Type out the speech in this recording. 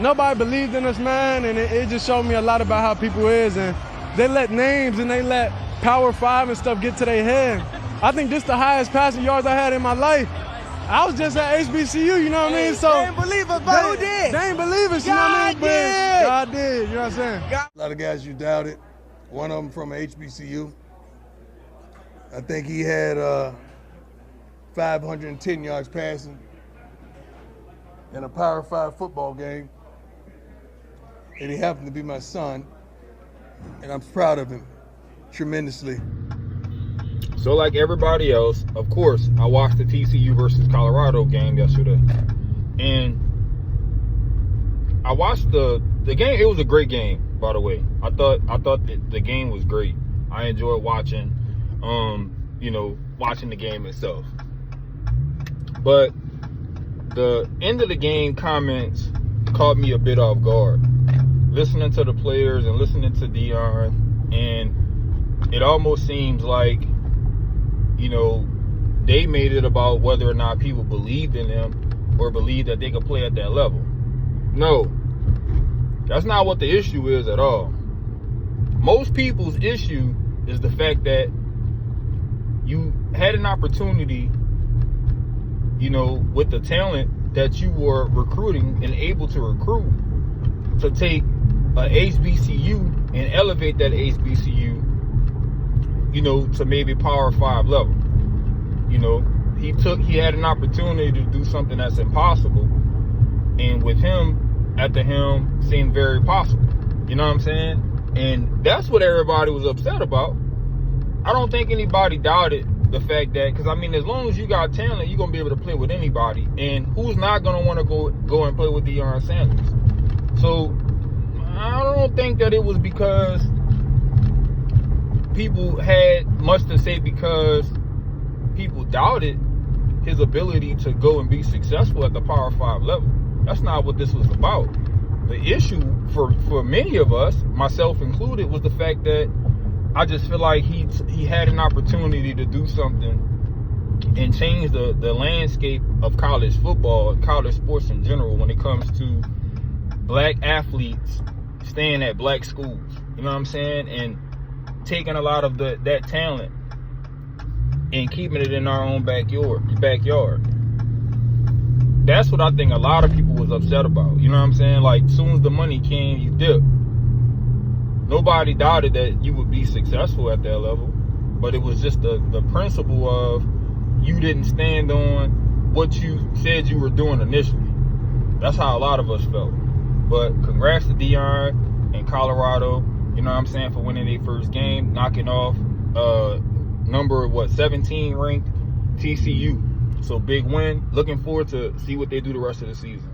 nobody believed in us, man, and it just showed me a lot about how people is, and they let names and they let Power 5 and stuff get to their head. I think this the highest passing yards I had in my life. I was just at HBCU, you know what I mean? So they ain't believe us, but who did? They ain't believe us, you know what I mean? But God did, you know what I'm saying? A lot of guys you doubted. One of them from HBCU. I think he had 510 yards passing in a Power 5 football game. And he happened to be my son. And I'm proud of him tremendously. So like everybody else, of course, I watched the TCU versus Colorado game yesterday. And I watched the game. It was a great game, by the way. I thought that the game was great. I enjoyed watching, watching the game itself. But the end of the game comments caught me a bit off guard. Listening to the players and listening to Deion, and it almost seems like, they made it about whether or not people believed in them or believed that they could play at that level. No, that's not what the issue is at all. Most people's issue is the fact that you had an opportunity, with the talent that you were recruiting and able to recruit, to take a HBCU and elevate that HBCU, to maybe Power 5 level. He had an opportunity to do something that's impossible, and with him at the helm, seemed very possible. You know what I'm saying? And that's what everybody was upset about. I don't think anybody doubted the fact that, because as long as you got talent, you're gonna be able to play with anybody. And who's not gonna want to go and play with Deion Sanders? So I don't think that it was because people had much to say, because people doubted his ability to go and be successful at the Power 5 level. That's not what this was about. The issue for many of us, myself included, was the fact that I just feel like he had an opportunity to do something and change the landscape of college football, college sports in general, when it comes to black athletes staying at black schools. You know what I'm saying? And taking a lot of that talent and keeping it in our own backyard. That's what I think a lot of people was upset about. You know what I'm saying? Like, as soon as the money came, you dipped. Nobody doubted that you would be successful at that level, but it was just the principle of you didn't stand on what you said you were doing initially. That's how a lot of us felt. But congrats to Deion and Colorado, you know what I'm saying, for winning their first game, knocking off number 17 ranked TCU. So big win. Looking forward to see what they do the rest of the season.